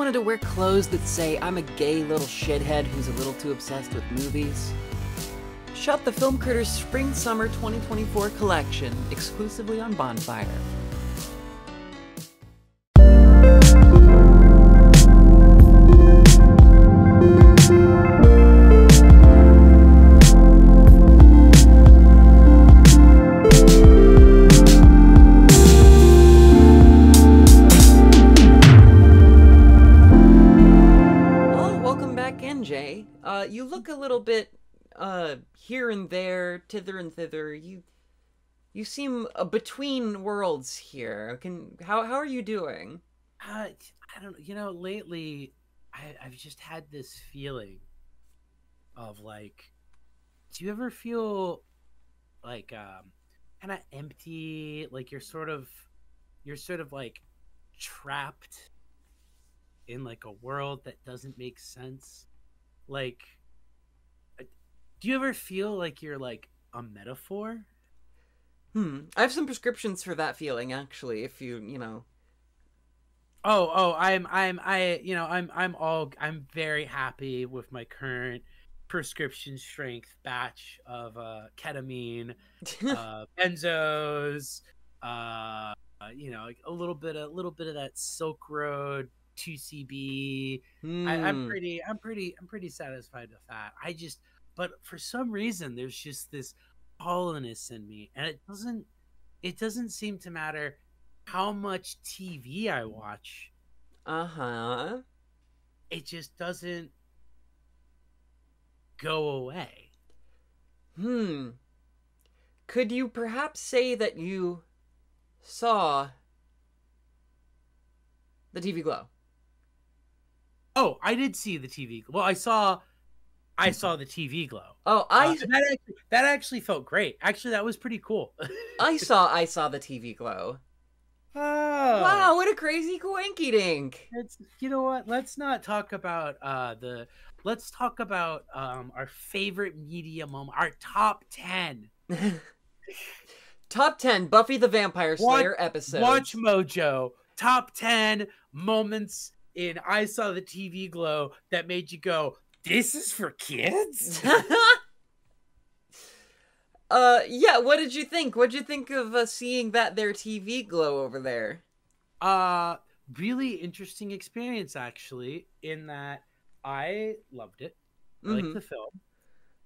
wanted to wear clothes that say I'm a gay little shithead who's a little too obsessed with movies? Shop the Film Critters Spring-Summer 2024 collection exclusively on Bonfire. You look a little bit, here and there, tither and thither. You seem between worlds here. How are you doing? I don't know. Lately, I've just had this feeling of like, do you ever feel like kind of empty? Like you're sort of like trapped in like a world that doesn't make sense. Like, do you ever feel like you're like a metaphor? I have some prescriptions for that feeling, actually, if you know. I'm very happy with my current prescription strength batch of ketamine, benzos, like a little bit of that Silk Road 2CB. I'm pretty satisfied with that. But for some reason there's just this hollowness in me, and it doesn't seem to matter how much TV I watch. Uh-huh. It just doesn't go away. Could you perhaps say that you saw the TV glow? Oh, I did see the TV. Well, I saw the TV glow. Oh, that actually felt great. Actually, that was pretty cool. I saw the TV glow. Oh, Wow, what a crazy coinky dink. You know what? Let's not talk about let's talk about our favorite media moment, our top 10. Top 10 Buffy the Vampire Slayer episodes. Watch Mojo. Top 10 moments in I Saw the TV Glow that made you go, this is for kids? Yeah, what did you think? What'd you think of seeing that their TV glow over there? Really interesting experience, actually, in that I loved it. I liked the film.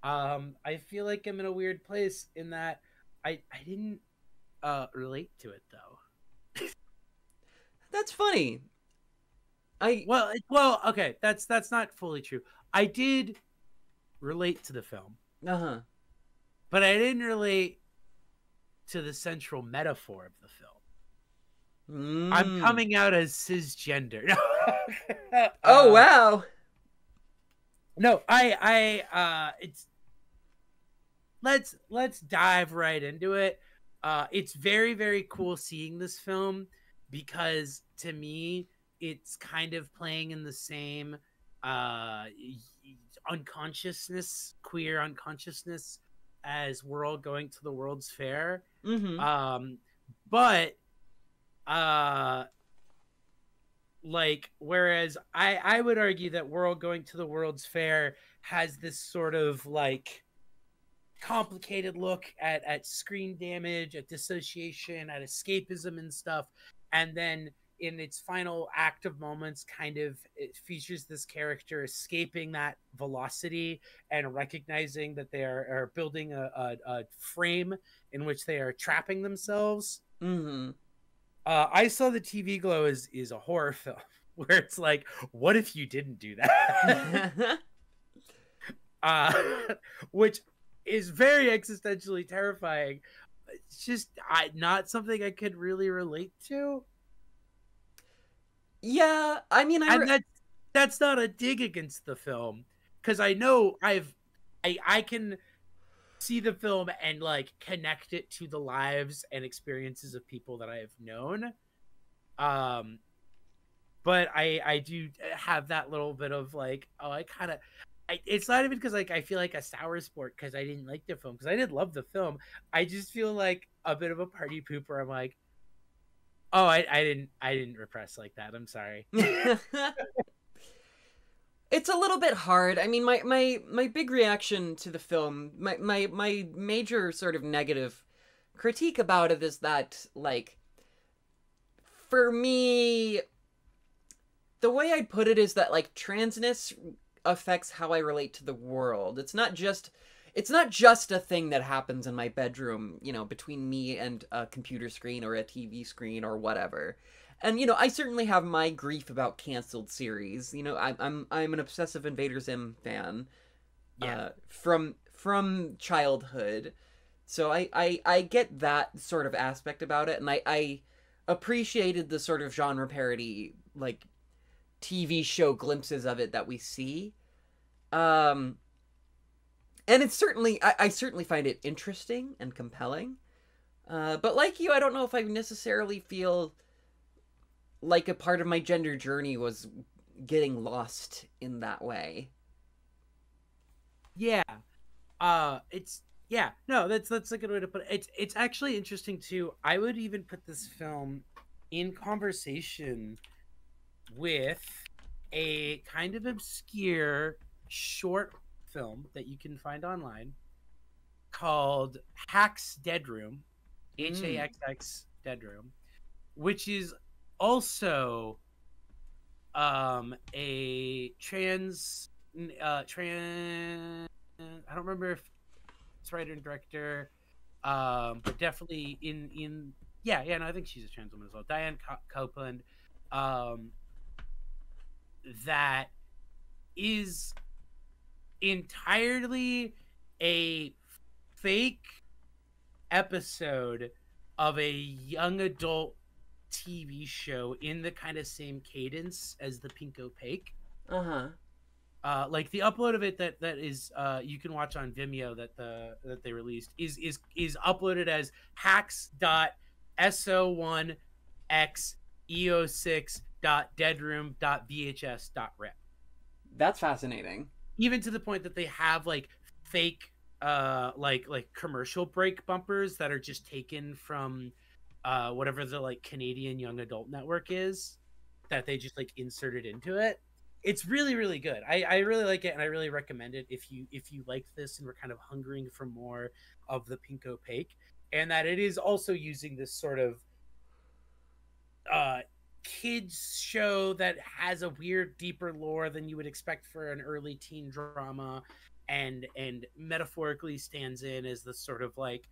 I feel like I'm in a weird place in that I didn't relate to it, though. That's funny. Well, okay, that's not fully true. I did relate to the film. Uh-huh. But I didn't relate to the central metaphor of the film. I'm coming out as cisgender. Oh, wow. No, it's let's dive right into it. It's very, very cool seeing this film because to me it's kind of playing in the same unconsciousness, queer unconsciousness as We're All Going to the World's Fair. But like, whereas I would argue that We're All Going to the World's Fair has this sort of like complicated look at screen damage, at dissociation, at escapism and stuff, and then in its final act of moments it features this character escaping that velocity and recognizing that they are building a frame in which they are trapping themselves. I Saw the TV Glow is a horror film where it's like, what if you didn't do that? Which is very existentially terrifying. It's just not something I could really relate to. Yeah, I mean, that's not a dig against the film, because I know I can see the film and like connect it to the lives and experiences of people that I have known. But I do have that little bit of like, it's not even because like I feel like a sour sport because I didn't like the film, because I did love the film. I just feel like a bit of a party pooper. I'm like, oh, I didn't repress like that. I'm sorry. it's a little bit hard. I mean, my big reaction to the film, my major sort of negative critique about it is that, like, for me, the way I'd put it is that, like, transness affects how I relate to the world. It's not just a thing that happens in my bedroom, between me and a computer screen or a TV screen or whatever. And I certainly have my grief about canceled series. I'm an obsessive Invader Zim fan, Yeah. from childhood, so I get that sort of aspect about it, and I appreciated the sort of genre parody, like, TV show glimpses of it that we see. Um, and it's certainly I certainly find it interesting and compelling. But like you, I don't know if I necessarily feel like a part of my gender journey was getting lost in that way. Yeah. It's yeah, no, that's a good way to put it. It's actually interesting too. I would even put this film in conversation with a kind of obscure short film that you can find online called Hack's Dead Room, Mm. HAXX Dead Room, which is also a trans I don't remember if it's writer and director, but definitely in yeah, no, I think she's a trans woman as well. Diane Copeland, um, that is entirely a fake episode of a young adult TV show in the kind of same cadence as the Pink Opaque. Uh-huh. Like the upload of it that is you can watch on Vimeo that they released is uploaded as hacks.so1xeo6.deadroom.vhs.rip. That's fascinating. Even to the point that they have like fake like commercial break bumpers that are just taken from whatever the like Canadian young adult network is, that they just like inserted into it. It's really really good. I really like it, and I really recommend it if you liked this and were kind of hungering for more of the Pink Opaque, and that it is also using this sort of uh kids show that has a weird deeper lore than you would expect for an early teen drama, and metaphorically stands in as the sort of like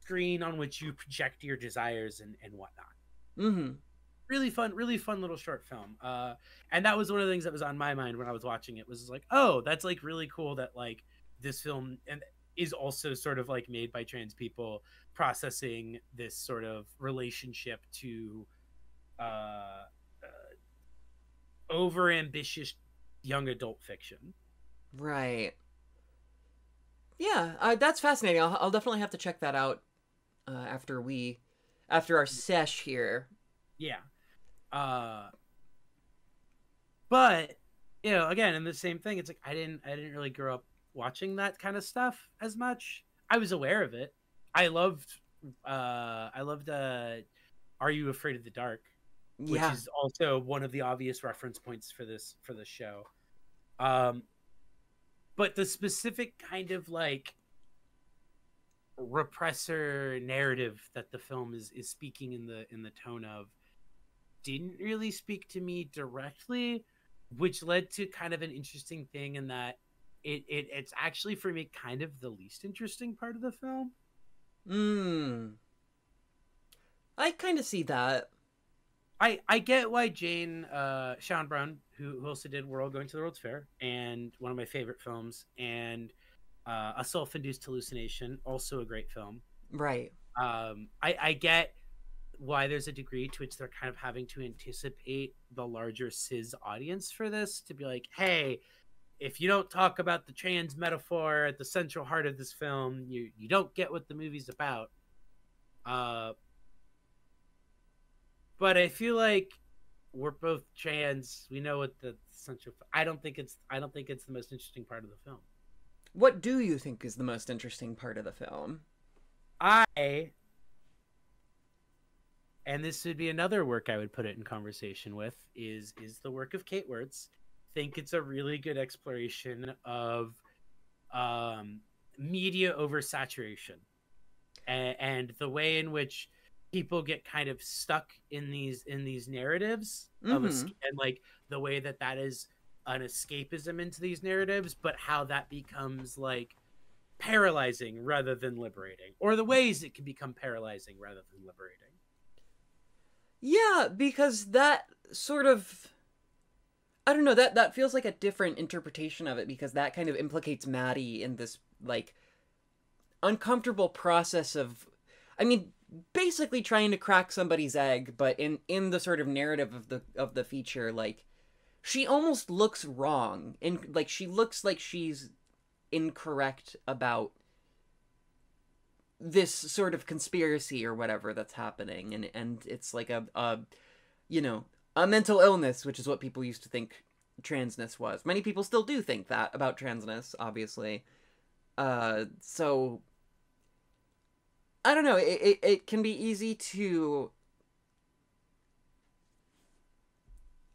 screen on which you project your desires and whatnot. Mm-hmm. Really fun little short film. And that was one of the things that was on my mind when I was watching it, was like, oh, that's like really cool that like this film and is also sort of like made by trans people processing this sort of relationship to uh, over ambitious young adult fiction. Right. Yeah, that's fascinating. I'll definitely have to check that out after our sesh here. Yeah. But again, in the same thing, it's like I didn't really grow up watching that kind of stuff as much. I was aware of it. I loved Are You Afraid of the Dark, which Yeah. is also one of the obvious reference points for this show. Um, but the specific kind of like repressor narrative that the film is speaking in the tone of didn't really speak to me directly, which led to kind of an interesting thing in that it's actually for me kind of the least interesting part of the film. Mm. I kind of see that. I get why Jane Sean Brown, who also did We're All Going to the World's Fair, and one of my favorite films, and A Self-Induced Hallucination, also a great film. Right. I get why there's a degree to which they're kind of having to anticipate the larger cis audience for this, to be like, hey, if you don't talk about the trans metaphor at the central heart of this film, you don't get what the movie's about. But I feel like we're both trans. We know what the central. I don't think it's the most interesting part of the film. What do you think is the most interesting part of the film? I And this would be another work I would put it in conversation with, is the work of Kate Wirtz, think it's a really good exploration of media oversaturation and the way in which people get kind of stuck in these narratives of Mm-hmm. and like the way that that is an escapism into these narratives, but how that becomes like paralyzing rather than liberating, or the ways it can become paralyzing rather than liberating. Yeah, because that sort of, I don't know, that feels like a different interpretation of it, because that kind of implicates Maddie in this like uncomfortable process of, I mean, basically trying to crack somebody's egg, but in the sort of narrative of the feature, like she almost looks wrong, and like she looks like she's incorrect about this sort of conspiracy or whatever that's happening, and it's like a you know, a mental illness, which is what people used to think transness was. Many people still do think that about transness, obviously. So I don't know. It can be easy to,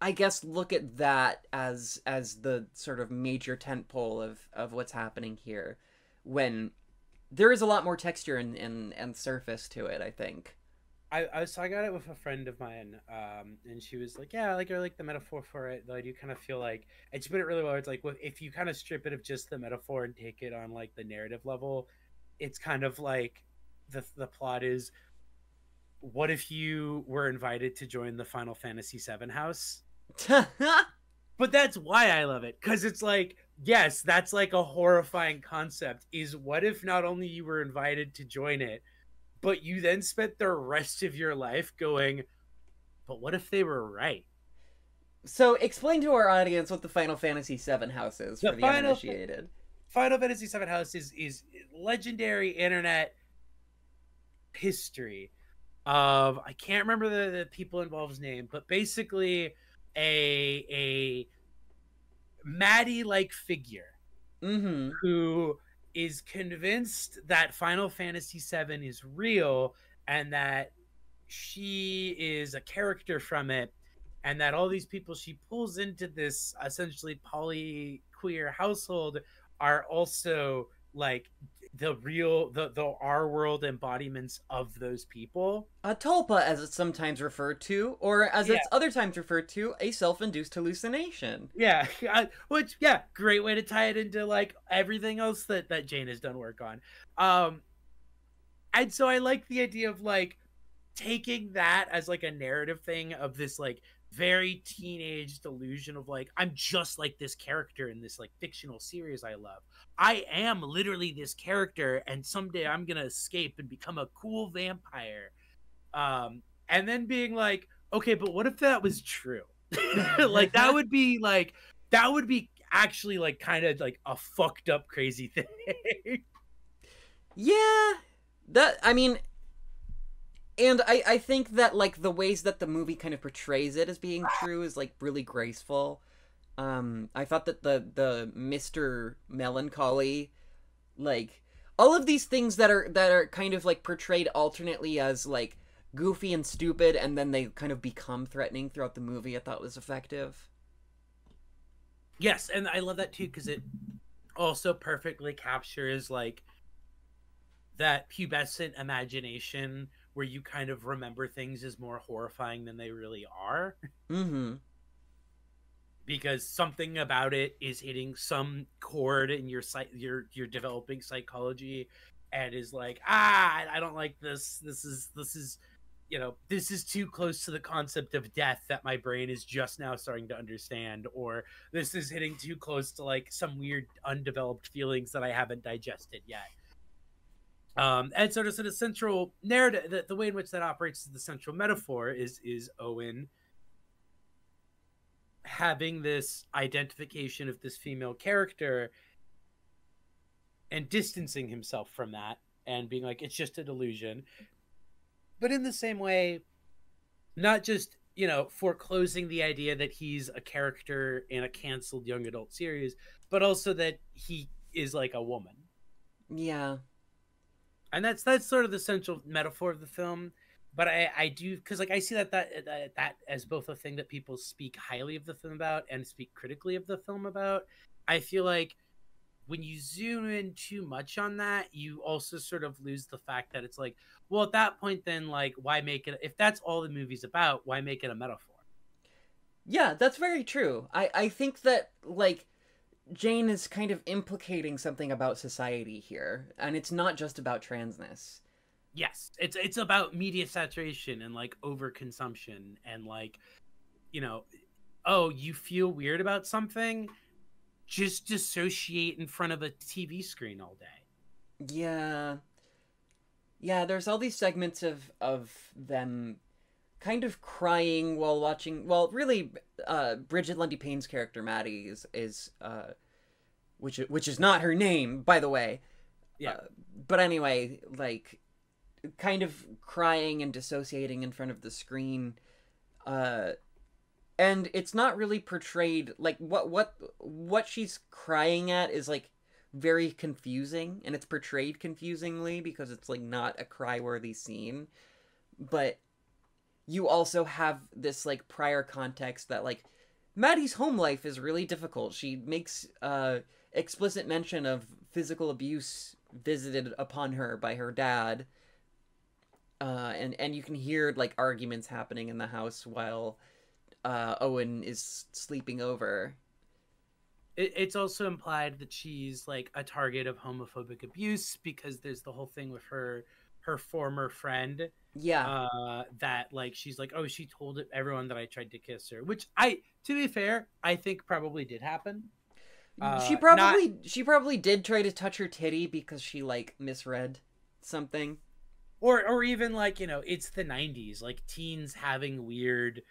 I guess, look at that as the sort of major tentpole of what's happening here, when there is a lot more texture and surface to it, I think. So I got it with a friend of mine, and she was like, "Yeah, like I like the metaphor for it, though I do kind of feel like," and she put it really well. It's like, well, if you kind of strip it of just the metaphor and take it on like the narrative level, it's kind of like the plot is, what if you were invited to join the Final Fantasy VII house? But that's why I love it, because it's like, yes, that's like a horrifying concept. Is what if not only you were invited to join it, but you then spent the rest of your life going, but what if they were right? So explain to our audience what the Final Fantasy VII house is The for the uninitiated. Final Fantasy VII house is legendary internet history of, I can't remember the people involved's name, but basically a Maddie like figure Mm-hmm. who is convinced that Final Fantasy VII is real and that she is a character from it, and that all these people she pulls into this essentially poly queer household are also like the real the our world embodiments of those people. A tulpa, as it's sometimes referred to, or as Yeah, it's other times referred to, a self-induced hallucination. yeah. Which, yeah, great way to tie it into like everything else that Jane has done work on. And so I like the idea of like taking that as like a narrative thing of this like very teenage delusion of like, I'm just like this character in this like fictional series I love. I am literally this character, and someday I'm gonna escape and become a cool vampire. And then being like, okay, but what if that was true? Like that would be actually like kind of like a fucked up crazy thing. Yeah, that, I mean, and I think that like the ways that the movie kind of portrays it as being true is like really graceful. I thought that the Mr. Melancholy, like all of these things that are kind of like portrayed alternately as like goofy and stupid, and then they kind of become threatening throughout the movie, I thought was effective. Yes, and I love that too because it also perfectly captures like that pubescent imagination where you kind of remember things as more horrifying than they really are, Mm-hmm. because something about it is hitting some chord in your developing psychology, and is like, I don't like this. This is this is too close to the concept of death that my brain is just now starting to understand, or this is hitting too close to like some weird undeveloped feelings that I haven't digested yet. And so the central narrative, the way in which that operates, the central metaphor is Owen having this identification of this female character and distancing himself from that and being like, it's just a delusion. But in the same way, not just, foreclosing the idea that he's a character in a canceled young adult series, but also that he is like a woman. Yeah. And that's sort of the central metaphor of the film. but I do, because like I see that as both a thing that people speak highly of the film about and speak critically of the film about. I feel like when you zoom in too much on that, you also sort of lose the fact that it's like, well, at that point, then like, why make it? If that's all the movie's about, why make it a metaphor? Yeah, that's very true. I think that like Jane is kind of implicating something about society here, and it's not just about transness. Yes, it's about media saturation and like overconsumption and like, you know, oh, you feel weird about something, just dissociate in front of a TV screen all day. Yeah. Yeah, there's all these segments of them kind of crying while watching. Well, really, Bridget Lundy Payne's character Maddie is which is not her name, by the way. Yeah. But anyway, like kind of crying and dissociating in front of the screen, and it's not really portrayed like what she's crying at is like very confusing, and it's portrayed confusingly because it's like not a cry-worthy scene, but you also have this like prior context that like Maddie's home life is really difficult. She makes explicit mention of physical abuse visited upon her by her dad, and you can hear like arguments happening in the house while Owen is sleeping over. It's also implied that she's like a target of homophobic abuse because there's the whole thing with her former friend. Yeah. That like she's like, oh, she told everyone that I tried to kiss her, which to be fair, I think probably did happen. She probably did try to touch her titty because she like misread something. Or even like, it's the 90s, like teens having weird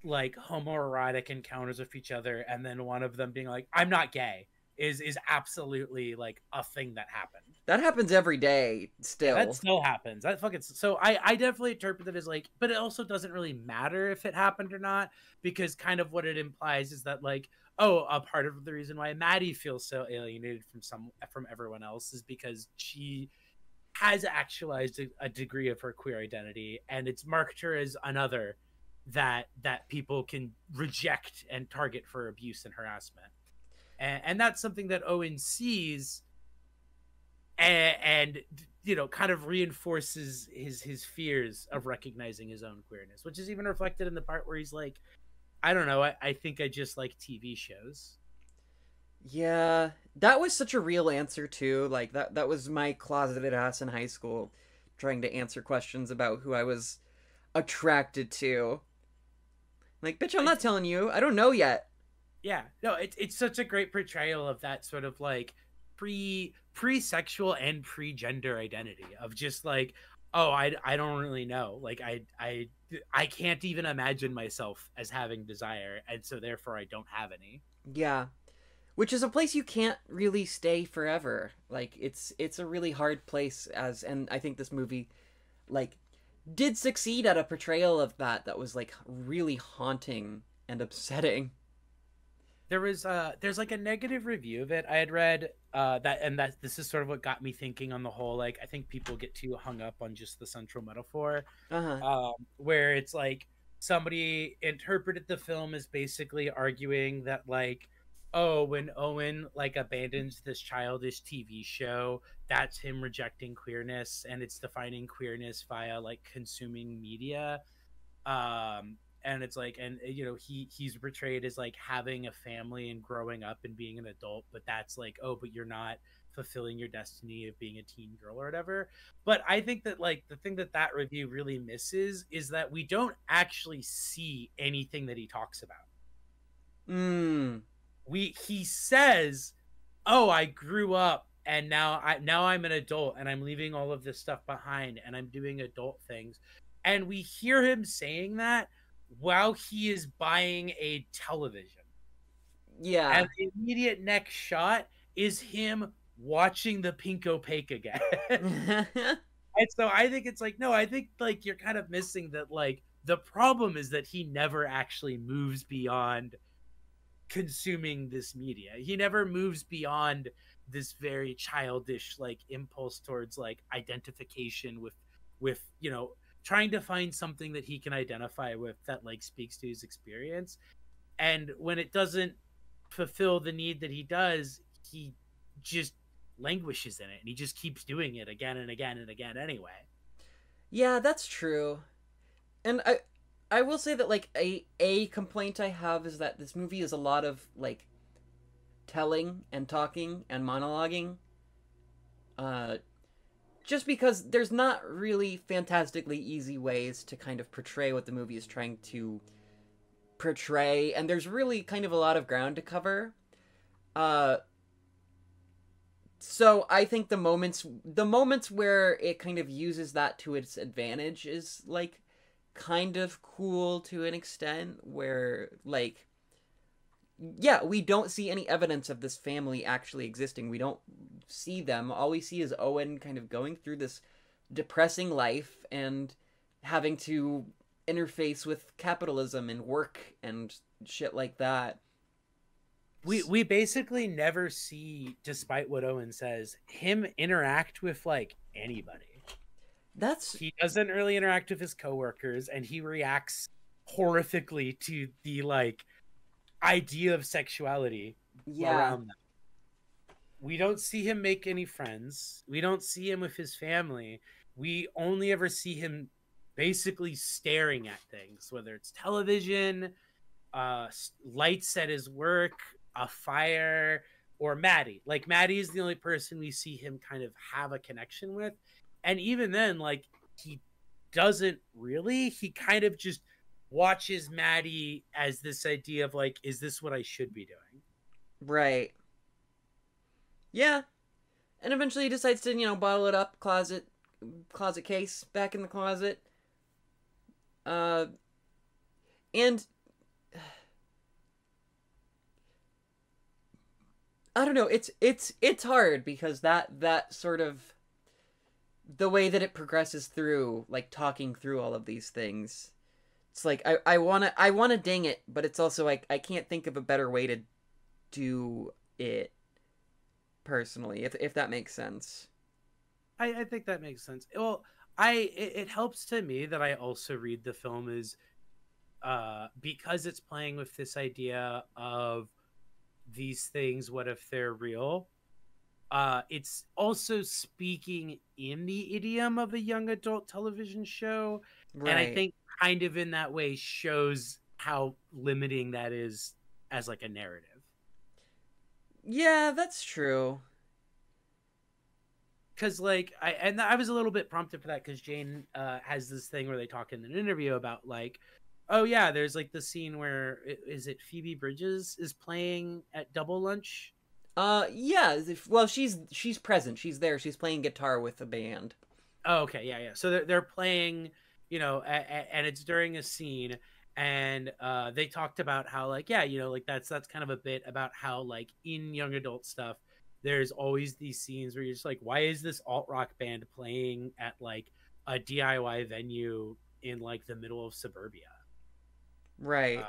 like homoerotic encounters with each other, and then one of them being like, I'm not gay, is absolutely like a thing that happened. That happens every day still. Yeah, that still happens. That fucking, so I definitely interpret it as like, but it also doesn't really matter if it happened or not, because kind of what it implies is that like, oh, a part of the reason why Maddie feels so alienated from everyone else is because she has actualized a degree of her queer identity, and it's marked her as another that people can reject and target for abuse and harassment, and that's something that Owen sees, and kind of reinforces his fears of recognizing his own queerness, which is even reflected in the part where he's like, I don't know, I think I just like TV shows. Yeah, that was such a real answer too. Like that was my closeted ass in high school trying to answer questions about who I was attracted to. Like, bitch, I'm not telling you. I don't know yet. Yeah, no, it's such a great portrayal of that sort of like pre-sexual and pre-gender identity of just like, oh, I don't really know. Like I can't even imagine myself as having desire, and so therefore I don't have any. Yeah. Which is a place you can't really stay forever. Like it's a really hard place and I think this movie like did succeed at a portrayal of that was like really haunting and upsetting. There's like a negative review of it I had read, that this is sort of what got me thinking on the whole, like I think people get too hung up on just the central metaphor, where it's like somebody interpreted the film as basically arguing that like, oh, when Owen like abandons this childish TV show, that's him rejecting queerness, and it's defining queerness via like consuming media. And it's like, and he's portrayed as like having a family and growing up and being an adult, but that's like, oh, but you're not fulfilling your destiny of being a teen girl or whatever. But I think that like the thing that review really misses is that we don't actually see anything that he talks about. He says, oh, I grew up and now I'm an adult and I'm leaving all of this stuff behind and I'm doing adult things, and we hear him saying that while he is buying a television. Yeah. And the immediate next shot is him watching the Pink Opaque again. And so I think it's like, no, I think like you're kind of missing that. Like the problem is that he never actually moves beyond consuming this media. He never moves beyond this very childish like impulse towards like identification with trying to find something that he can identify with that like speaks to his experience. And when it doesn't fulfill the need that he does, he just languishes in it and he just keeps doing it again and again and again anyway. Yeah, that's true. And I will say that like a complaint I have is that this movie is a lot of like telling and talking and monologuing. Uh just because there's not really fantastically easy ways to kind of portray what the movie is trying to portray, and there's really kind of a lot of ground to cover. Uh so I think the moments where it kind of uses that to its advantage is like kind of cool to an extent, where like yeah, we don't see any evidence of this family actually existing. We don't see them. All we see is Owen kind of going through this depressing life and having to interface with capitalism and work and shit like that. We basically never see, despite what Owen says, him interact with like anybody. That's He doesn't really interact with his coworkers, and he reacts horrifically to the like idea of sexuality yeah. around them. We don't see him make any friends. We don't see him with his family. We only ever see him basically staring at things, whether it's television, lights at his work, a fire, or Maddie. Like Maddie is the only person we see him kind of have a connection with. And even then, like he doesn't really. He kind of just watches Maddie as this idea of like, is this what I should be doing? Right. Yeah. And eventually he decides to, bottle it up, closet case, back in the closet. Uh and I don't know, it's hard because that sort of the way that it progresses through, like talking through all of these things. It's like I wanna ding it, but it's also like I can't think of a better way to do it personally, if that makes sense. I think that makes sense. Well, it helps to me that I also read the film as because it's playing with this idea of these things, what if they're real? It's also speaking in the idiom of a young adult television show, and I Right. think kind of in that way shows how limiting that is as like a narrative. Yeah, that's true. Because like I was a little bit prompted for that because Jane has this thing where they talk in an interview about like, oh yeah, there's like the scene where is it Phoebe Bridges is playing at double lunch. Yeah, well, she's present. She's there. She's playing guitar with the band. Oh, okay, yeah, yeah. So they're playing, and it's during a scene, and they talked about how like yeah, like that's kind of a bit about how like in young adult stuff, there's always these scenes where you're just like, why is this alt rock band playing at like a DIY venue in like the middle of suburbia? Uh, Right.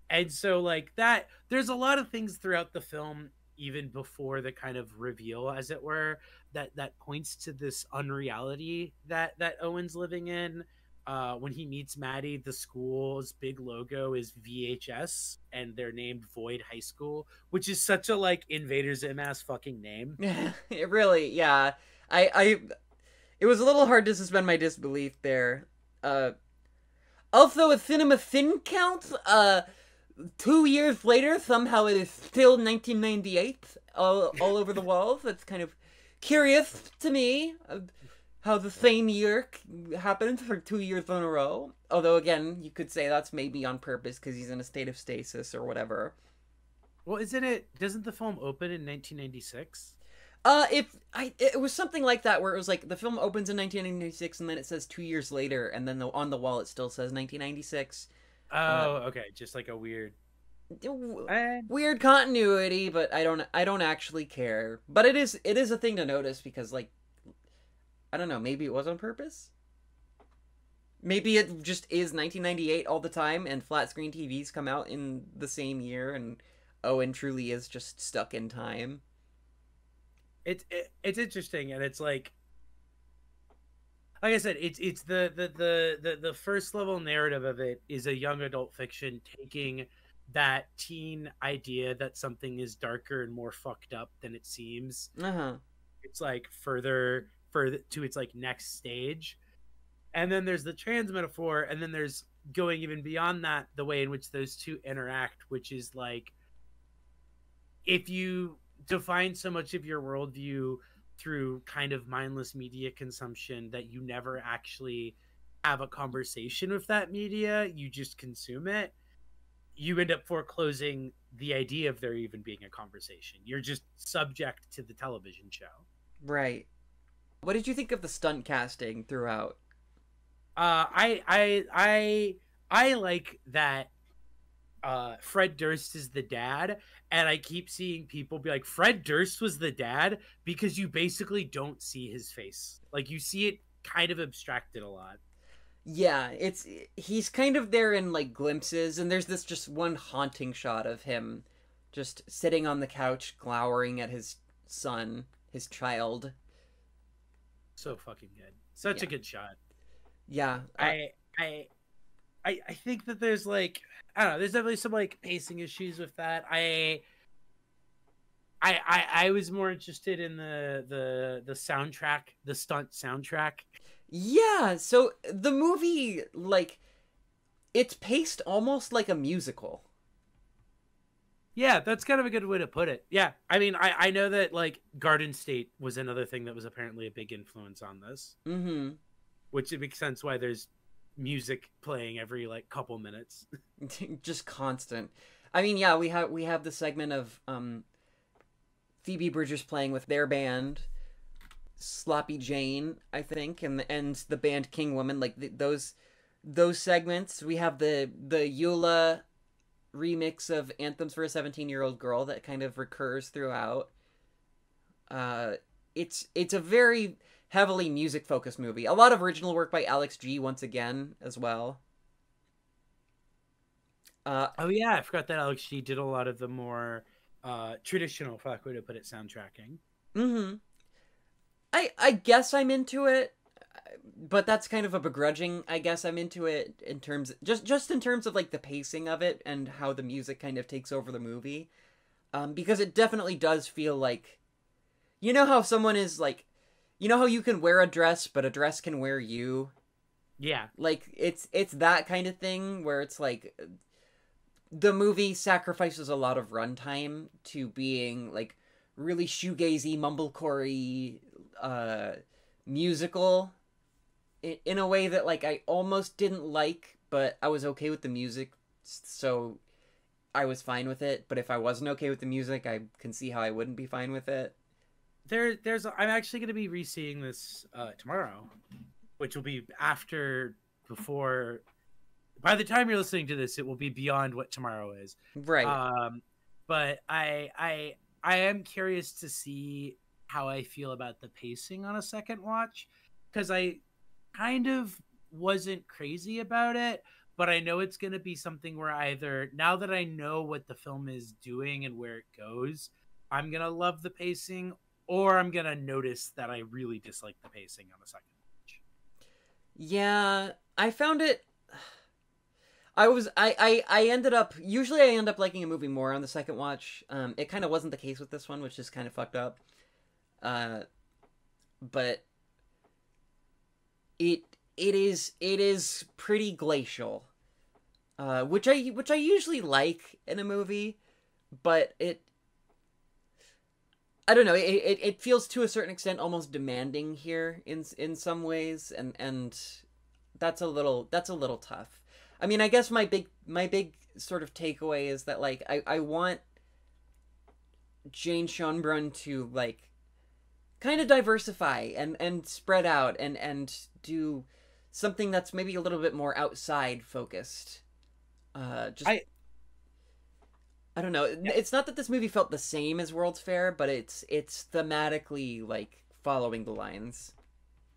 and so like that, there's a lot of things throughout the film, even before the kind of reveal, as it were, that points to this unreality that Owen's living in. When he meets Maddie, the school's big logo is VHS, and they're named Void High School, which is such a like Invader Zim ass fucking name. It really, yeah. I it was a little hard to suspend my disbelief there. Uh Also a cinema thin count, 2 years later, somehow it is still 1998 all over the walls. That's kind of curious to me, how the same year happened for 2 years in a row. Although, again, you could say that's maybe on purpose because he's in a state of stasis or whatever. Well, isn't it? Doesn't the film open in 1996? It was something like that where it was like the film opens in 1996 and then it says 2 years later and then on the wall it still says 1996. Uh, Oh, okay, just like a weird. w- Eh, Weird continuity, but I don't actually care. But it is a thing to notice because like I don't know, maybe it was on purpose. Maybe it just is 1998 all the time and flat screen TVs come out in the same year and Owen truly is just stuck in time. it's interesting, and it's like like I said, it's the first level narrative of it is a young adult fiction taking that teen idea that something is darker and more fucked up than it seems. Uh-huh. It's like further to its like next stage. And then there's the trans metaphor, and then there's going even beyond that, the way in which those two interact, which is like if you define so much of your worldview through kind of mindless media consumption that you never actually have a conversation with that media, you just consume it, you end up foreclosing the idea of there even being a conversation. You're just subject to the television show. Right. What did you think of the stunt casting throughout? I like that Fred Durst is the dad, and I keep seeing people be like, Fred Durst was the dad, because you basically don't see his face. Like you see it kind of abstracted a lot. Yeah, he's kind of there in like glimpses, and there's this just one haunting shot of him just sitting on the couch glowering at his son, his child. So fucking good. Such Yeah. a good shot. Yeah. I I I think that there's like I don't know, there's definitely some like pacing issues with that. I was more interested in the soundtrack, the stunt soundtrack. Yeah, so the movie, like, it's paced almost like a musical. Yeah, that's kind of a good way to put it. Yeah, I mean, I know that like Garden State was another thing that was apparently a big influence on this, Mm-hmm. which it makes sense why there's music playing every like couple minutes. Just constant. I mean, yeah, we have the segment of Phoebe Bridgers playing with their band, Sloppy Jane, I think, and the band King Woman, like those segments. We have the Eula remix of Anthems for a 17-Year-Old Girl that kind of recurs throughout. Uh, it's a very heavily music focused movie. A lot of original work by Alex G once again as well. Oh yeah, I forgot that Alex G did a lot of the more traditional, fuck way to put it, soundtracking. Mm-hmm. I guess I'm into it, but that's kind of a begrudging. I guess I'm into it in terms just in terms of like the pacing of it and how the music kind of takes over the movie. Because it definitely does feel like, you know how someone is like, you know how you can wear a dress but a dress can wear you. Yeah, Like it's that kind of thing where it's like the movie sacrifices a lot of runtime to being like really shoegazy, mumblecore uh musical in a way that like I almost didn't like, but I was okay with the music, so I was fine with it. But if I wasn't okay with the music, I can see how I wouldn't be fine with it. there's I'm actually going to be re-seeing this tomorrow, which will be after before. By the time you're listening to this, it will be beyond what tomorrow is. Right. Um, but I am curious to see how I feel about the pacing on a second watch, because I kind of wasn't crazy about it, but I know it's going to be something where either now that I know what the film is doing and where it goes, I'm going to love the pacing, or I'm going to notice that I really dislike the pacing on a second watch. Yeah, I found it. I ended up, usually I end up liking a movie more on the second watch. It kind of wasn't the case with this one, which is kind of fucked up. Uh, but it is pretty glacial, which I usually like in a movie, but I don't know, it feels to a certain extent almost demanding here in some ways, and that's a little tough. I mean, I guess my big sort of takeaway is that like I want Jane Schonbrun to like kind of diversify and spread out and do something that's maybe a little bit more outside focused. Just I I don't know. Yeah, It's not that this movie felt the same as World's Fair, but it's thematically like following the lines.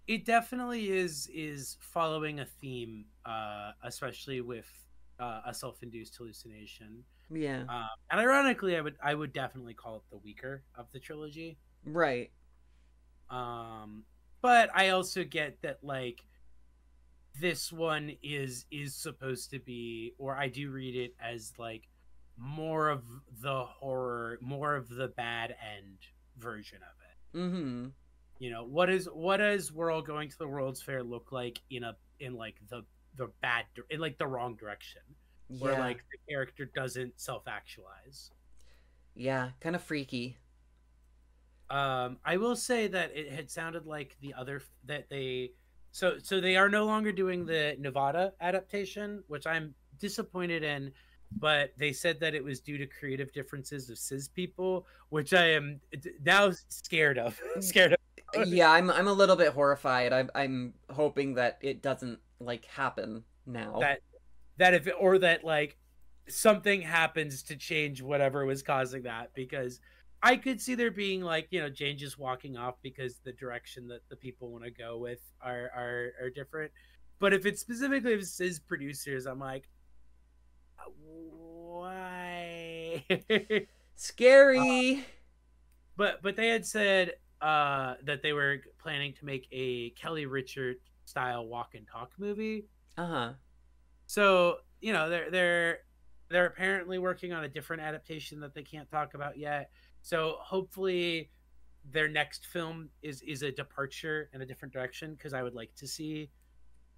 it definitely is following a theme, especially with a self-induced hallucination. Yeah. And ironically, I would definitely call it the weaker of the trilogy. Right. Um, but I also get that like this one is supposed to be, or I do read it as like more of the horror, more of the bad end version of it. Mm-hmm. You know, what does World Going to the World's Fair look like in like the bad in like the wrong direction, where Yeah. like the character doesn't self actualize. Yeah. Kind of freaky. I will say that it had sounded like the other that they so they are no longer doing the Nevada adaptation, which I'm disappointed in. But they said that it was due to creative differences of cis people, which I am now scared of. Scared of. Yeah, I'm a little bit horrified. I'm hoping that it doesn't like happen now. that that if it, or that like something happens to change whatever was causing that, because I could see there being like, you know, Jane just walking off because the direction that the people want to go with are different. But if it's specifically if cis producers, I'm like, why? Scary. But they had said that they were planning to make a Kelly Richard style walk and talk movie. Uh-huh. So, you know, they're apparently working on a different adaptation that they can't talk about yet. So hopefully their next film is a departure in a different direction, because I would like to see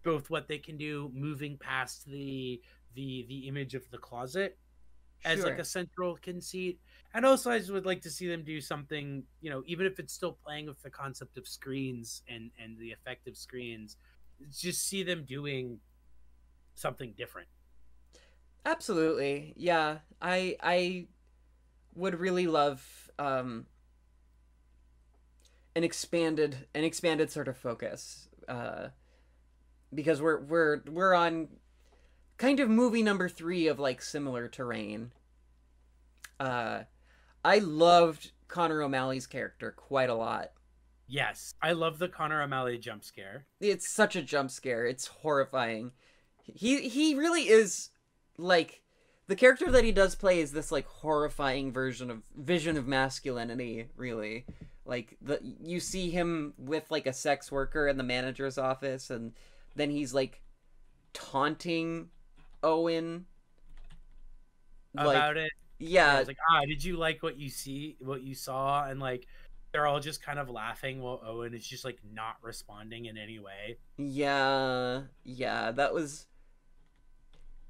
both what they can do moving past the image of the closet as like Sure. a central conceit. And also I just would like to see them do something, you know, even if it's still playing with the concept of screens and the effect of screens, just see them doing something different. Absolutely. Yeah. I would really love an expanded sort of focus. Because we're on kind of movie number 3 of like similar terrain. Uh I loved Connor O'Malley's character quite a lot. Yes, I love the Connor O'Malley jump scare. It's such a jump scare. It's horrifying. He really is like the character that he does play is this like horrifying vision of masculinity, really. Like you see him with like a sex worker in the manager's office, and then he's like taunting Owen like About it. Yeah, yeah, it's like, did you like what you saw? And like they're all just kind of laughing while Owen is just like not responding in any way. yeah, that was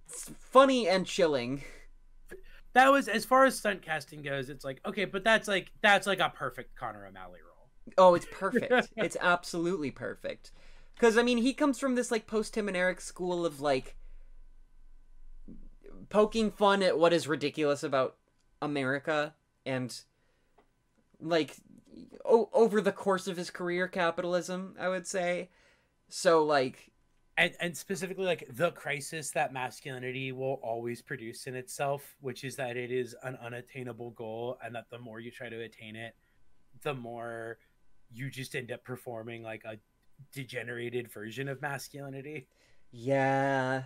funny and chilling. That was, as far as stunt casting goes, it's like, okay, but that's like a perfect Connor O'Malley Oh, it's perfect. It's absolutely perfect. Because, I mean, he comes from this, like, post-Tim and Eric school of, like, poking fun at what is ridiculous about America. And, like, over the course of his career, capitalism, I would say. So, like... And specifically, like, the crisis that masculinity will always produce in itself, which is that it is an unattainable goal, and that the more you try to attain it, the more you just end up performing like a degenerated version of masculinity. Yeah.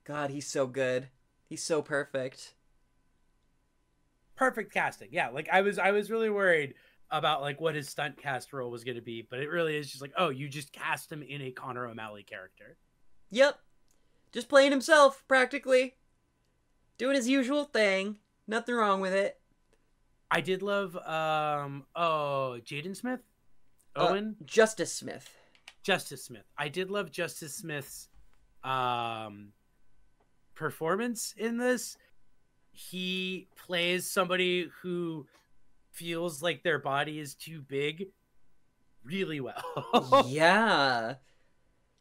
God, he's so good. He's so perfect. Perfect casting. Yeah, like I was really worried about like what his stunt cast role was going to be, but it really is just like, oh, you just cast him in a Connor O'Malley character. Yep. Just playing himself, practically. Doing his usual thing. Nothing wrong with it. I did love Jaden Smith? Owen? Justice Smith. Justice Smith. I did love Justice Smith's performance in this. He plays somebody who feels like their body is too big really well. Yeah.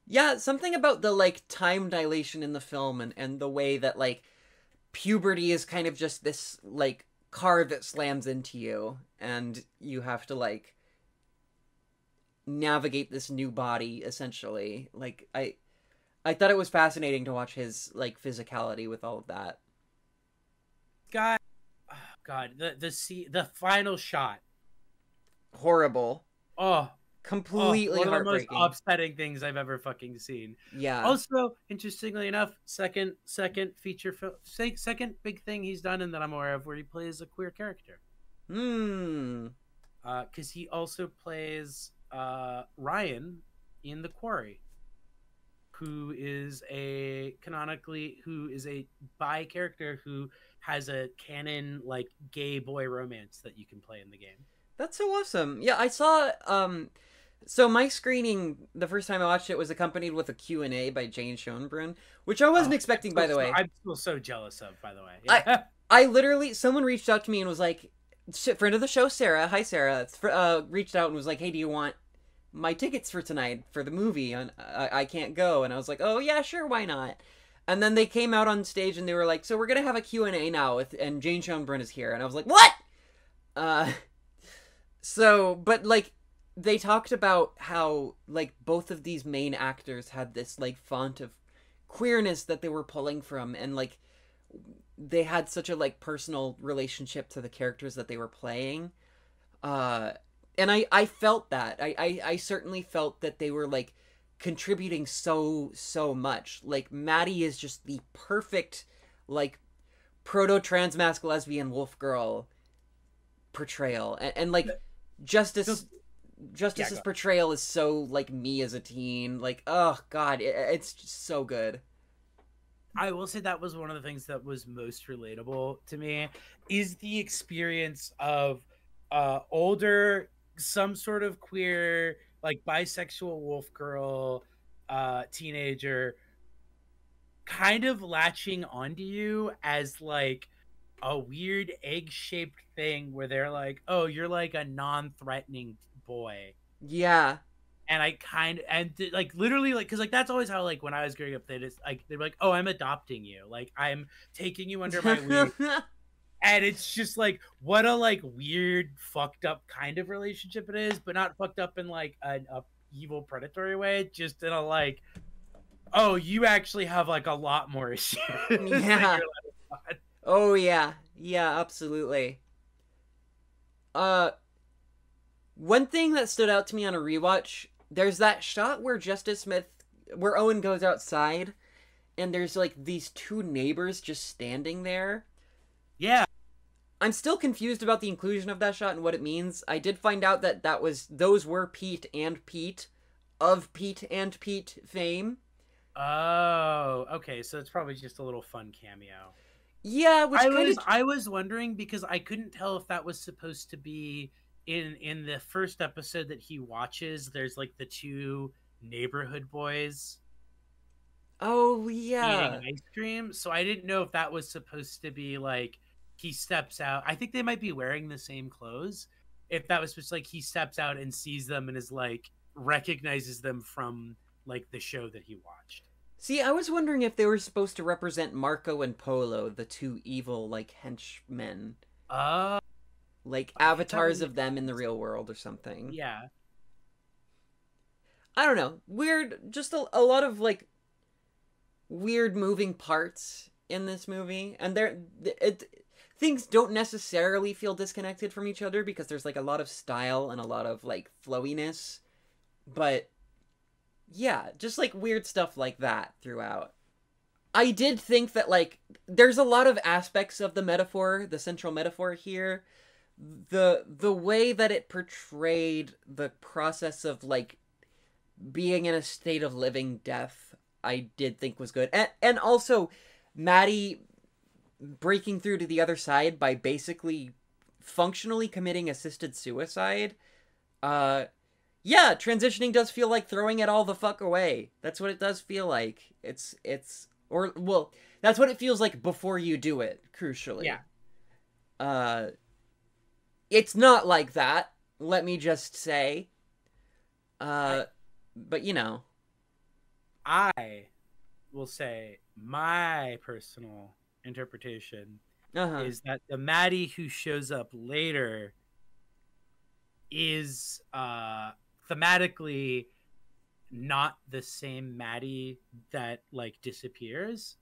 Yeah, something about the, like, time dilation in the film and the way that, like, puberty is kind of just this, like, car that slams into you, and you have to, like, navigate this new body, essentially. Like, I thought it was fascinating to watch his, like, physicality with all of that. God, oh God, the final shot. Horrible. Oh, Completely one of the most heartbreaking. upsetting things I've ever fucking seen. Yeah. Also, interestingly enough, second feature film, second big thing he's done and that I'm aware of where he plays a queer character. Hmm. Because he also plays Ryan in The Quarry, who is a bi character who has a canon like gay boy romance that you can play in the game. That's so awesome. Yeah, I saw so my screening the first time I watched it was accompanied with a Q&A by Jane Schoenbrunn, which I wasn't expecting, by the way. I'm still so jealous of, by the way. Yeah. I literally, someone reached out to me and was like, friend of the show, Sarah, hi Sarah, reached out and was like, hey, do you want my tickets for tonight for the movie? And I can't go. And I was like, oh yeah, sure, why not? And then they came out on stage and they were like, so we're gonna have a Q&A now and Jane Schoenbrunn is here. And I was like, what? So, but like, they talked about how like both of these main actors had this like font of queerness that they were pulling from, and like they had such a like personal relationship to the characters that they were playing. And I felt that. I certainly felt that they were like contributing so much. Like Maddie is just the perfect like proto transmasc lesbian wolf girl portrayal, and like Justice's portrayal is so like me as a teen. Like, oh god, it's just so good. I will say that was one of the things that was most relatable to me, is the experience of older, some sort of queer, like bisexual wolf girl, teenager, kind of latching onto you as like a weird egg-shaped thing where they're like, oh, you're like a non-threatening boy. Yeah. And I kind of, and like literally, like, because like that's always how like when I was growing up, they just like they're like, oh, I'm adopting you, like I'm taking you under my wing. And it's just like, what a like weird fucked up kind of relationship it is, but not fucked up in like a evil predatory way, just in a like, oh, you actually have like a lot more issues. Yeah. Oh yeah, yeah, absolutely. One thing that stood out to me on a rewatch, there's that shot where where Owen goes outside, and there's like these two neighbors just standing there. Yeah. I'm still confused about the inclusion of that shot and what it means. I did find out that those were Pete and Pete of Pete and Pete fame. Oh, okay. So it's probably just a little fun cameo. Yeah, which I was wondering because I couldn't tell if that was supposed to be in the first episode that he watches. There's like the two neighborhood boys. Oh yeah. Eating ice cream. So I didn't know if that was supposed to be like he steps out. I think they might be wearing the same clothes. If that was just like he steps out and sees them and is like recognizes them from like the show that he watched. See, I was wondering if they were supposed to represent Marco and Polo, the two evil like henchmen. Like avatars of them in the real world or something. Yeah. I don't know. Weird, just a lot of like weird moving parts in this movie, and things don't necessarily feel disconnected from each other because there's like a lot of style and a lot of like flowiness, but yeah, just like weird stuff like that throughout. I did think that like there's a lot of aspects of the central metaphor here. The way that it portrayed the process of like being in a state of living death, I did think was good. And also Maddie breaking through to the other side by basically functionally committing assisted suicide. Yeah, transitioning does feel like throwing it all the fuck away. That's what it does feel like. Well, that's what it feels like before you do it, crucially. Yeah. It's not like that, let me just say. But you know. I will say my personal interpretation is that the Maddie who shows up later is thematically not the same Maddie that like disappears.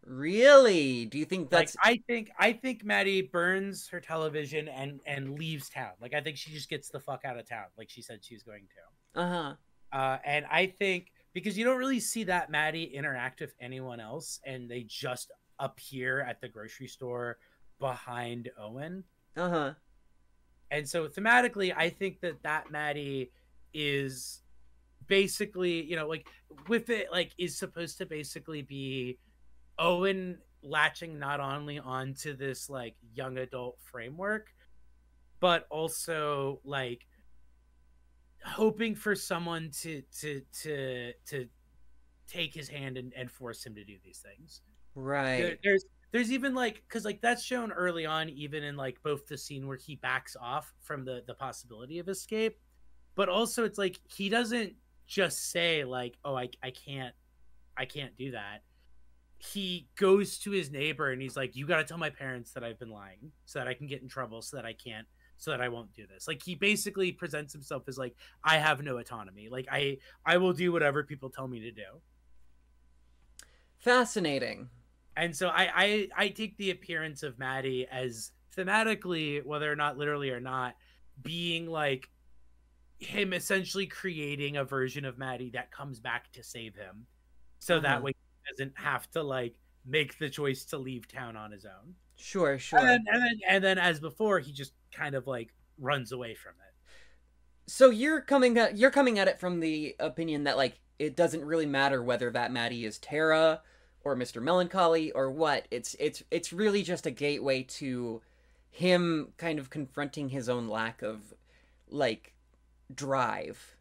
Really? Do you think that's like I think Maddie burns her television and leaves town. Like I think she just gets the fuck out of town like she said she was going to. And I think because you don't really see that Maddie interact with anyone else, and they just appear at the grocery store behind Owen. And so thematically, I think that Maddie is basically, you know, like with it, like is supposed to basically be Owen latching not only onto this like young adult framework, but also like hoping for someone to take his hand and force him to do these things. Right. There's even like, because like that's shown early on, even in like both the scene where he backs off from the possibility of escape, but also it's like he doesn't just say like, oh, I can't do that. He goes to his neighbor and he's like, you got to tell my parents that I've been lying so that I can get in trouble, so that I won't do this. Like he basically presents himself as like, I have no autonomy, like I will do whatever people tell me to do. Fascinating. And so I take the appearance of Maddie as thematically, whether or not literally or not, being like him essentially creating a version of Maddie that comes back to save him, so that way he doesn't have to like make the choice to leave town on his own. Sure, And sure. then as before, he just kind of like runs away from it. So you're coming at it from the opinion that like it doesn't really matter whether that Maddie is Tara or Mr. Melancholy or what. It's really just a gateway to him kind of confronting his own lack of like drive.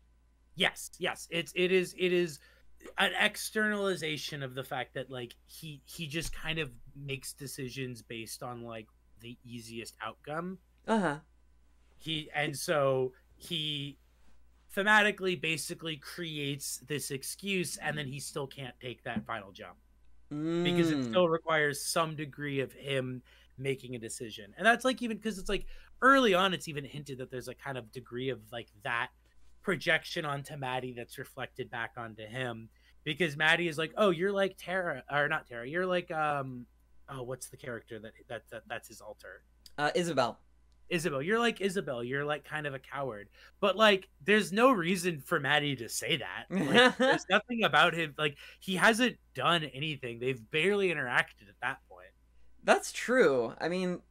Yes, it is an externalization of the fact that like he just kind of makes decisions based on like the easiest outcome. Uh-huh. He thematically basically creates this excuse, and then he still can't take that final jump because it Mm. still requires some degree of him making a decision. And that's like, even because it's like early on it's even hinted that there's a kind of degree of like that projection onto Maddie that's reflected back onto him, because Maddie is like, oh, you're like Tara, or not Tara, you're like oh, what's the character that's his alter? Isabel. Isabel, you're like Isabel, you're like kind of a coward. But like there's no reason for Maddie to say that. Like there's nothing about him, like he hasn't done anything. They've barely interacted at that point. That's true. I mean,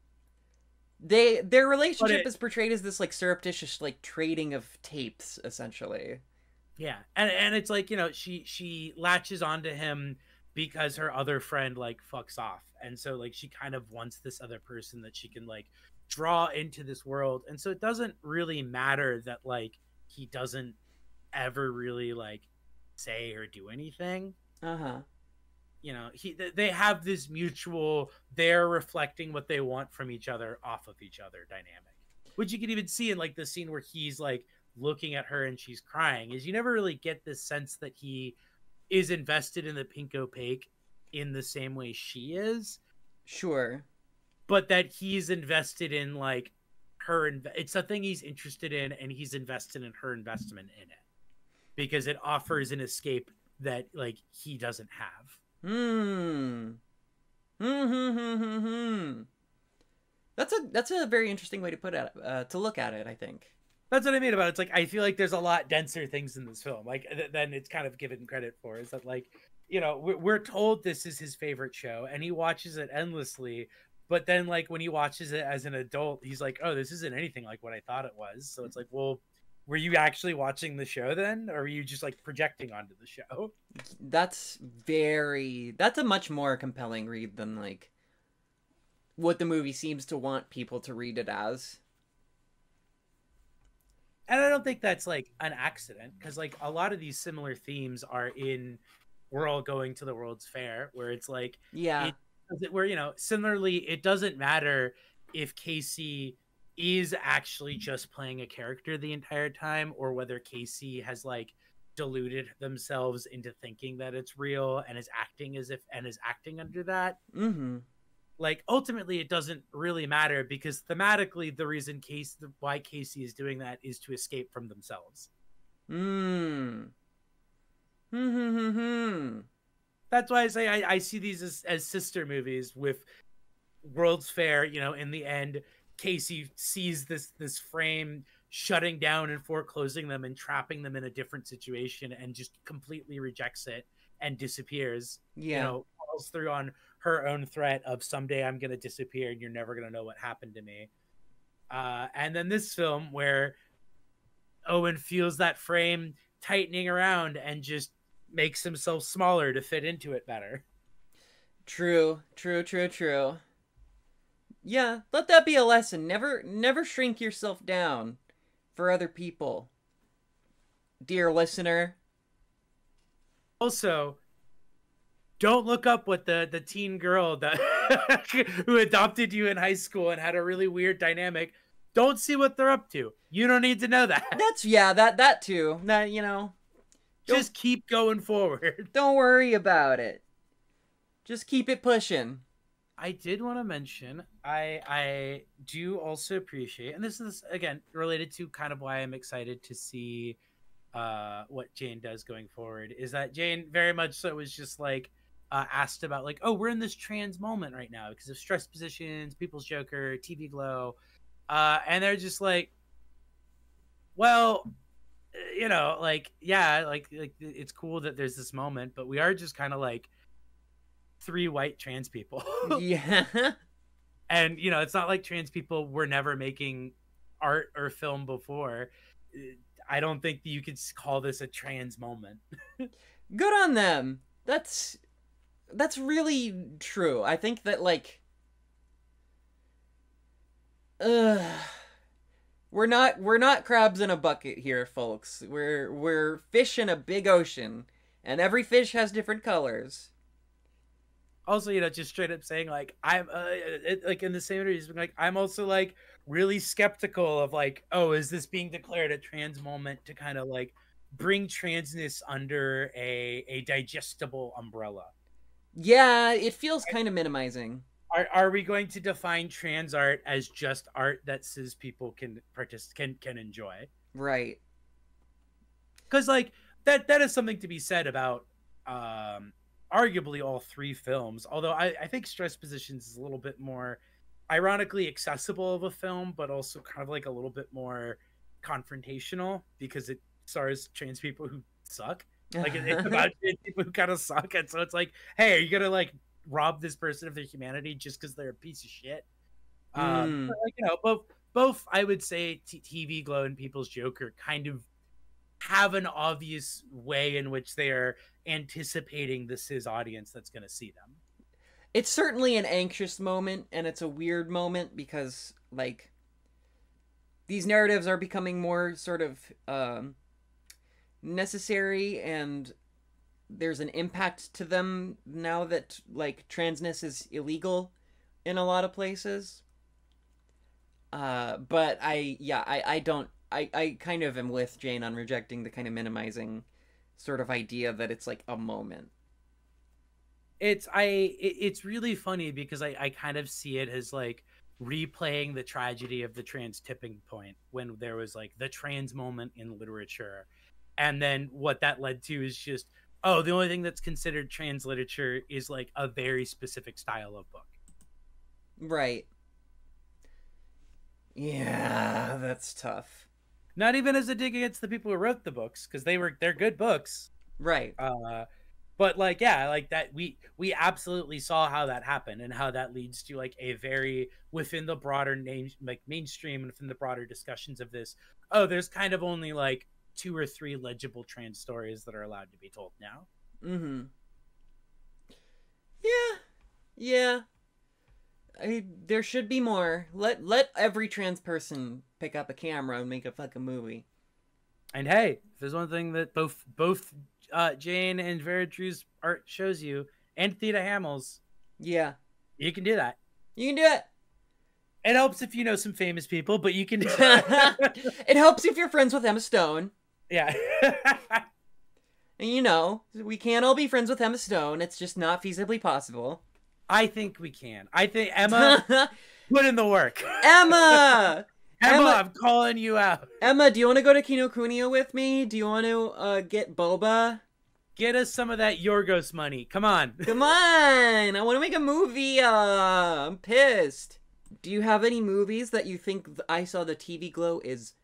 their But relationship it, is portrayed as this like surreptitious like trading of tapes essentially. yeah, and it's like, you know, she latches onto him because her other friend like fucks off, and so like she kind of wants this other person that she can like draw into this world. And so it doesn't really matter that like he doesn't ever really like say or do anything. Uh-huh. You know, they have this mutual, they're reflecting what they want from each other off of each other dynamic, which you can even see in like the scene where he's like looking at her and she's crying. Is you never really get this sense that he is invested in the pink opaque in the same way she is, Sure. but that he's invested in like her, it's a thing he's interested in, and he's invested in her investment in it because it offers an escape that like he doesn't have. Hmm. Hmm. That's a very interesting way to put it to look at it, I think. That's what I mean about it. It's like I feel like there's a lot denser things in this film, like than it's kind of given credit for. Is that like, you know, we're told this is his favorite show and he watches it endlessly, but then like when he watches it as an adult, he's like, oh, this isn't anything like what I thought it was. So it's like, well, were you actually watching the show then, or were you just like projecting onto the show? That's a much more compelling read than like what the movie seems to want people to read it as. And I don't think that's like an accident, because like a lot of these similar themes are in We're All Going to the World's Fair, where it's like Yeah. it where, you know, similarly it doesn't matter if Casey is actually just playing a character the entire time, or whether Casey has like deluded themselves into thinking that it's real and is acting under that. Mm-hmm. Like ultimately it doesn't really matter, because thematically the reason why Casey is doing that is to escape from themselves. Mm. Hmm. That's why I say I see these as sister movies. With World's Fair, you know, in the end Casey sees this frame shutting down and foreclosing them and trapping them in a different situation, and just completely rejects it and disappears. You Yeah. know, falls through on her own threat of someday I'm gonna disappear and you're never gonna know what happened to me. And then this film, where Owen feels that frame tightening around and just makes himself smaller to fit into it better. True, true, true, true. Yeah, let that be a lesson. Never shrink yourself down for other people. Dear listener. Also, don't look up what the teen girl that who adopted you in high school and had a really weird dynamic. Don't see what they're up to. You don't need to know that. That too. That, just keep going forward. Don't worry about it. Just keep it pushing. I did want to mention, I do also appreciate, and this is again related to kind of why I'm excited to see what Jane does going forward, is that Jane very much so was just like asked about like, oh, we're in this trans moment right now because of stress positions, People's Joker, TV Glow, and they're just like, well, like, yeah, like it's cool that there's this moment, but we are just kind of like 3 white trans people. Yeah. And it's not like trans people were never making art or film before. I don't think that you could call this a trans moment. Good on them. That's really true. I think that like we're not crabs in a bucket here, folks. We're fish in a big ocean, and every fish has different colors. Also, just straight up saying like, I'm like in the same interview, like I'm also like really skeptical of like, oh, is this being declared a trans moment to kind of like bring transness under a digestible umbrella? Yeah, it feels kind of minimizing. Are we going to define trans art as just art that cis people can enjoy? Right. Because like that is something to be said about arguably all 3 films, although I think Stress Positions is a little bit more ironically accessible of a film, but also kind of like a little bit more confrontational because it stars trans people who suck. Like it's about trans people who kind of suck, and so it's like, hey, are you gonna like rob this person of their humanity just because they're a piece of shit? But like, both I would say TV Glow and People's Joker kind of have an obvious way in which they are anticipating the cis audience that's going to see them. It's certainly an anxious moment, and it's a weird moment because like these narratives are becoming more sort of necessary, and there's an impact to them now that like transness is illegal in a lot of places. But I kind of am with Jane on rejecting the kind of minimizing sort of idea that it's like a moment. It's really funny because I kind of see it as like replaying the tragedy of the trans tipping point when there was like the trans moment in literature, and then what that led to is just, oh, the only thing that's considered trans literature is like a very specific style of book. Right. Yeah, that's tough. Not even as a dig against the people who wrote the books, because they're good books. Right. But like, yeah, like that we absolutely saw how that happened and how that leads to like a very within the broader name, like mainstream and within the broader discussions of this. Oh, there's kind of only like 2 or 3 legible trans stories that are allowed to be told now. Mm-hmm. Yeah. Yeah. There should be more. Let every trans person pick up a camera and make a fucking movie. And hey, if there's one thing that both Jane and Vera Drew's art shows you, and Theta Hamill's, yeah, you can do that. You can do it. It helps if you know some famous people, but you can do it. It helps if you're friends with Emma Stone. Yeah. And we can't all be friends with Emma Stone. It's just not feasibly possible. I think we can. I think Emma put in the work. Emma, I'm calling you out. Emma, do you want to go to Kinokuniya with me? Do you want to get boba? Get us some of that Yorgos money. Come on. Come on. I want to make a movie. I'm pissed. Do you have any movies that you think I Saw the TV Glow is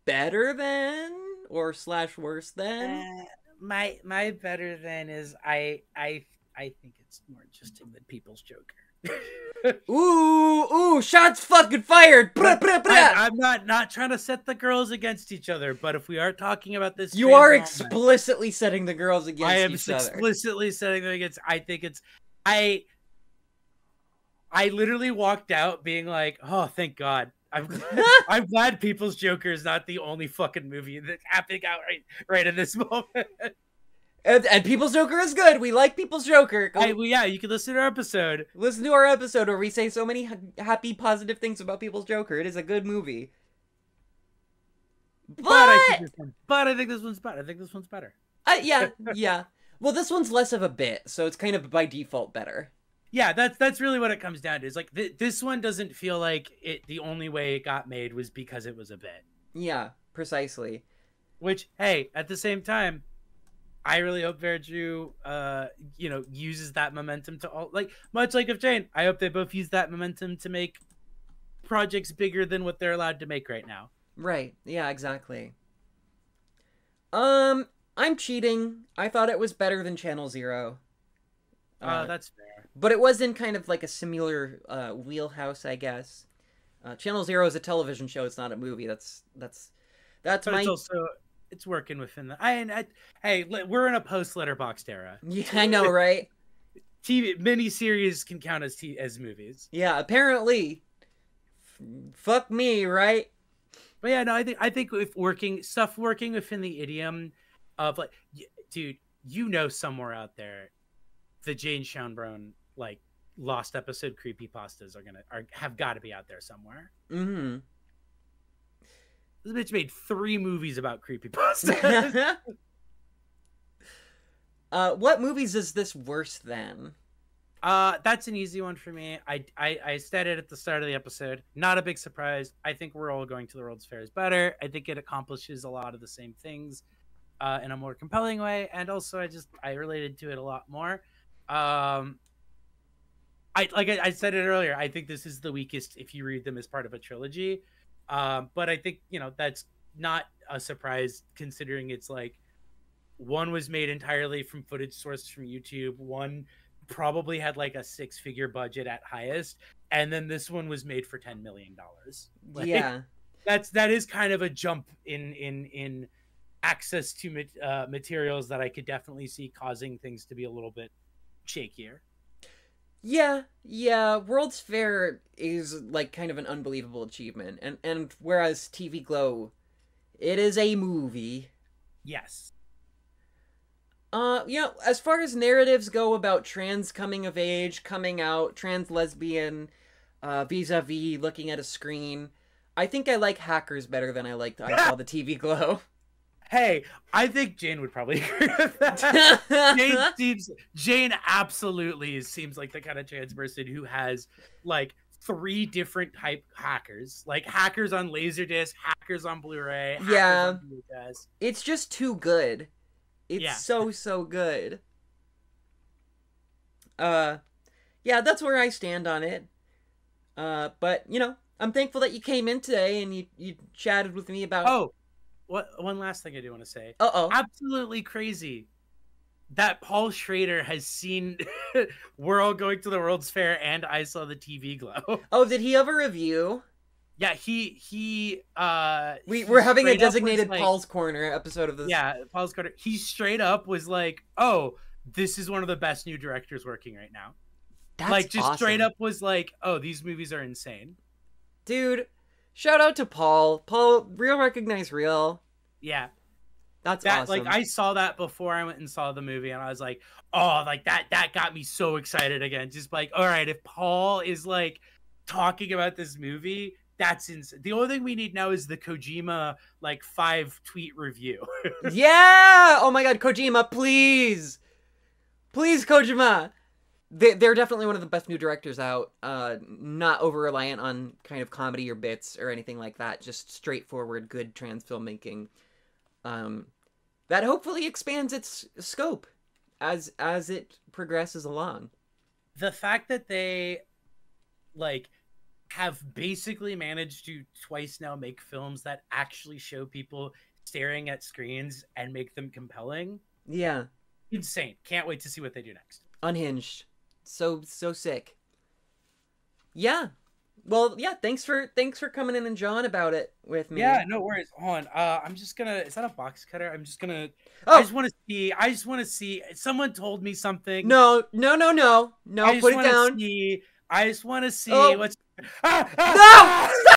better than or / worse than? My better than is I think it's more interesting than People's Joker. Ooh, shots fucking fired. I'm not trying to set the girls against each other, but if we are talking about this, You are explicitly setting the girls against I am each other. explicitly setting them against. I think it's I literally walked out being like, oh, thank God. I'm glad People's Joker is not the only fucking movie that's happening out right in this moment. And People's Joker is good. We like People's Joker. Yeah, you can listen to our episode. Listen to our episode where we say so many happy, positive things about People's Joker. It is a good movie. But I think this one's better. I think this one's better. Yeah. Well, this one's less of a bit, so it's kind of by default better. Yeah, that's really what it comes down to. Is like this one doesn't feel like the only way it got made was because it was a bit. Yeah, precisely. Which, hey, at the same time, I really hope Verju, uses that momentum to much like of Jane. I hope they both use that momentum to make projects bigger than what they're allowed to make right now. Right. Yeah, exactly. I'm cheating. I thought it was better than Channel Zero. That's fair. But it was in kind of like a similar wheelhouse, I guess. Channel Zero is a television show. It's not a movie. That's but my. It's working within the. Hey, we're in a post-Letterboxd era. Yeah, I know, right? TV miniseries can count as movies. Yeah, apparently. Fuck me, right? But yeah, no, I think if working within the idiom of like, dude, somewhere out there, the Jane Schoenbrunn lost episode creepypastas have got to be out there somewhere. Mm-hmm. This bitch made 3 movies about creepypastas. What movies is this worse than? That's an easy one for me. I said it at the start of the episode. Not a big surprise. I think We're All Going to the World's Fair is better. I think it accomplishes a lot of the same things in a more compelling way, and also I related to it a lot more. I said it earlier. I think this is the weakest if you read them as part of a trilogy. But I think that's not a surprise considering it's like one was made entirely from footage sourced from YouTube. One probably had like a 6-figure budget at highest, and then this one was made for $10 million. Yeah, that is kind of a jump in access to materials that I could definitely see causing things to be a little bit shakier. Yeah, World's Fair is like kind of an unbelievable achievement, and whereas TV Glow, it is a movie. Yes. As far as narratives go about trans coming of age, coming out, trans lesbian, vis-a-vis looking at a screen, I think I like Hackers better than I liked I Saw the TV Glow. Hey, I think Jane would probably agree with that. Jane absolutely seems like the kind of trans person who has like 3 different type hackers, like hackers on Laserdisc, hackers on Blu-ray. Yeah, on VHS. It's just too good. It's so good. Yeah, that's where I stand on it. But I'm thankful that you came in today and you chatted with me about. Oh. One last thing I do want to say. Uh-oh. Absolutely crazy that Paul Schrader has seen We're All Going to the World's Fair and I Saw the TV Glow. Oh, did he have a review? Yeah, we're having a designated Paul's Corner episode of this. Yeah, Paul's Corner. He straight up was like, "Oh, this is one of the best new directors working right now." That's awesome. Straight up was like, "Oh, these movies are insane." Dude, shout out to Paul. Paul, real recognize real. Yeah. That's awesome. Like I saw that before I went and saw the movie and I was like, oh, like that got me so excited again. Just like, all right, if Paul is like talking about this movie, that's insane. The only thing we need now is the Kojima like 5-tweet review. Yeah. Oh my God, Kojima, please. Please, Kojima. They're definitely one of the best new directors out. Not over-reliant on kind of comedy or bits or anything like that. Just straightforward, good trans filmmaking. That hopefully expands its scope as it progresses along. The fact that they like have basically managed to twice now make films that actually show people staring at screens and make them compelling. Yeah. Insane. Can't wait to see what they do next. Unhinged. So sick. Yeah. Well, yeah, thanks for coming in and jawing about it with me. Yeah, no worries. Hold on. I'm just gonna. Is that a box cutter? I'm just gonna. Oh, I just want to see. I just want to see. Someone told me something. no, no, no, no, no. I just Put it want to down. see. I just want to see Oh, what's. no!